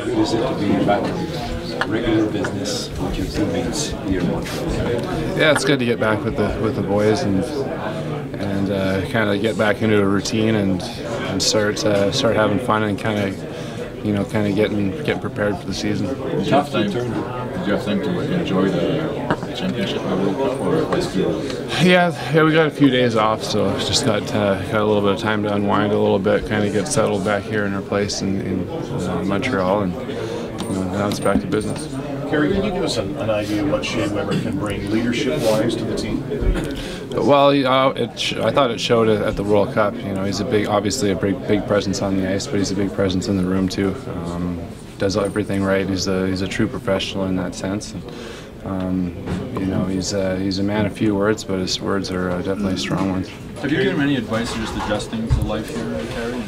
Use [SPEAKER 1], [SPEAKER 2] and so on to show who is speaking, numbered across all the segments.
[SPEAKER 1] good is it to be back in regular business with your teammates here in Montreal?
[SPEAKER 2] Yeah, it's good to get back with the boys and kind of get back into a routine and start having fun and kind of getting prepared for the season.
[SPEAKER 3] Did you have time to enjoy the championship in the World Cup, or was it?
[SPEAKER 2] Yeah, we got a few days off, so just got a little bit of time to unwind a little bit, kind of get settled back here in our place in Montreal, and now it's back to business.
[SPEAKER 4] Carey, can you give us an idea of what Shea Weber can bring leadership-wise to the team?
[SPEAKER 2] Well, I thought it showed at the World Cup. He's obviously a big presence on the ice, but he's a big presence in the room too. Does everything right. He's a true professional in that sense. He's a man of few words, but his words are definitely strong ones.
[SPEAKER 5] Have you given him any advice on just adjusting to life here, Carey?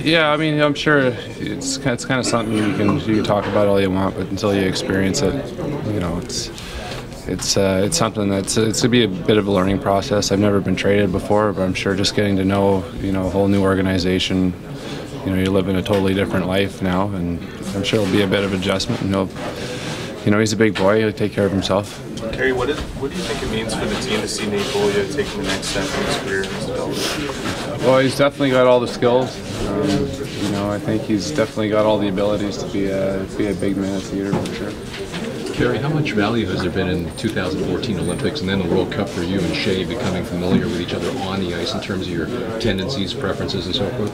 [SPEAKER 2] Yeah, I mean, I'm sure it's kind of something you can talk about all you want, but until you experience it, it's something it's going to be a bit of a learning process. I've never been traded before, but I'm sure just getting to know a whole new organization. You live in a totally different life now, and I'm sure it'll be a bit of adjustment. And he's a big boy. He'll take care of himself.
[SPEAKER 6] Carey, what do you think it means for the team to see Nate Beaulieu taking the next step in his career and his development?
[SPEAKER 2] Well, he's definitely got all the skills. I think he's definitely got all the abilities to be a big man at theater for sure.
[SPEAKER 7] Carey, how much value has there been in the 2014 Olympics and then the World Cup for you and Shea becoming familiar with each other on the ice in terms of your tendencies, preferences, and so forth?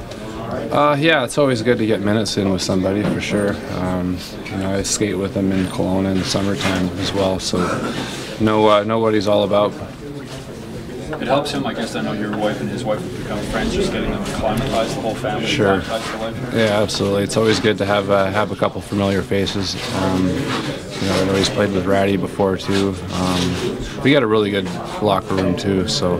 [SPEAKER 2] Yeah, it's always good to get minutes in with somebody for sure. I skate with him in Kelowna in the summertime as well, so know what he's all about.
[SPEAKER 5] It helps him, I guess. I know your wife and his wife have become friends, just getting them to acclimatize the whole family.
[SPEAKER 2] Sure.
[SPEAKER 5] To life.
[SPEAKER 2] Yeah, absolutely. It's always good to have a couple familiar faces. I know he's played with Ratty before too. We got a really good locker room too, so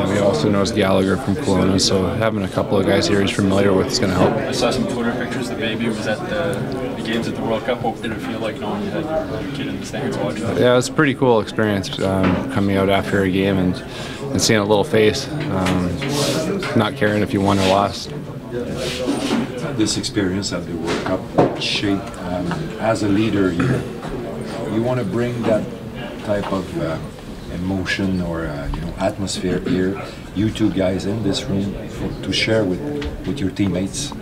[SPEAKER 2] he also knows Gallagher from Kelowna, so having a couple of guys here he's familiar with is going to help.
[SPEAKER 5] I saw some Twitter pictures. The baby was at the games at the World Cup. What did it feel like knowing you had your kid in the stands watching that?
[SPEAKER 2] Yeah, it was a pretty cool experience coming out after a game and seeing a little face, not caring if you won or lost.
[SPEAKER 1] This experience at the World Cup, Shea, as a leader, you want to bring that type of emotion or atmosphere here. You two guys in this room to share with your teammates.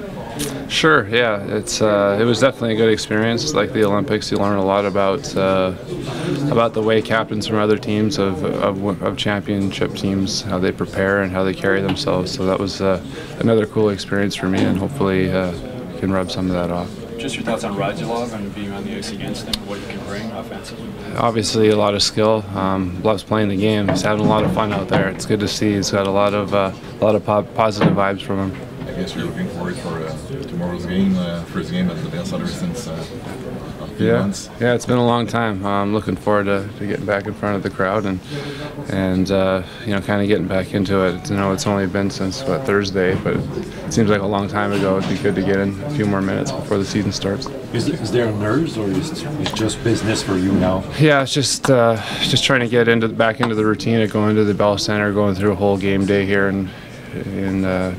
[SPEAKER 2] Sure, yeah, it was definitely a good experience. Like the Olympics, you learn a lot about the way captains from other teams of championship teams, how they prepare and how they carry themselves. So that was another cool experience for me, and hopefully can rub some of that off.
[SPEAKER 5] Just your thoughts on Radulov and being on the ice against him, what you can bring offensively?
[SPEAKER 2] Obviously, a lot of skill. Loves playing the game. He's having a lot of fun out there. It's good to see. He's got a lot of positive vibes from him.
[SPEAKER 3] I guess you're looking forward for tomorrow's game, first game at the Brossard since a few months.
[SPEAKER 2] Yeah, it's been a long time. I'm looking forward to getting back in front of the crowd and kind of getting back into it. It's only been since Thursday, but it seems like a long time ago. It'd be good to get in a few more minutes before the season starts.
[SPEAKER 1] Is there nerves, or is it just business for you now?
[SPEAKER 2] Yeah, it's just trying to get back into the routine of going to the Bell Center, going through a whole game day here in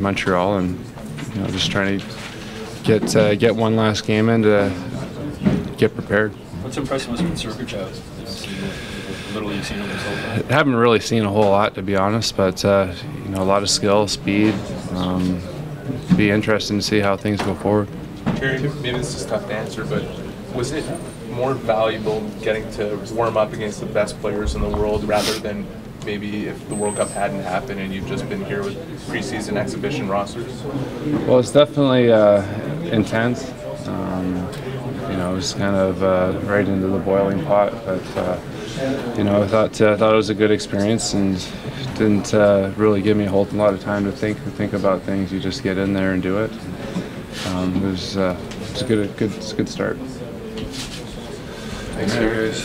[SPEAKER 2] Montreal, and just trying to get one last game in to get prepared.
[SPEAKER 5] What's impressive was with Sergachev. Literally, you've seen him this whole time.
[SPEAKER 2] Haven't really seen a whole lot, to be honest, but a lot of skill, speed. Be interesting to see how things go forward.
[SPEAKER 6] Carey, maybe this is tough to answer, but was it more valuable getting to warm up against the best players in the world rather than maybe if the World Cup hadn't happened and you've just been here with preseason exhibition rosters?
[SPEAKER 2] Well, it's definitely intense. It was kind of right into the boiling pot, but I thought it was a good experience and didn't really give me a whole lot of time to think about things. You just get in there and do it. It was a good start.
[SPEAKER 6] Thanks, guys.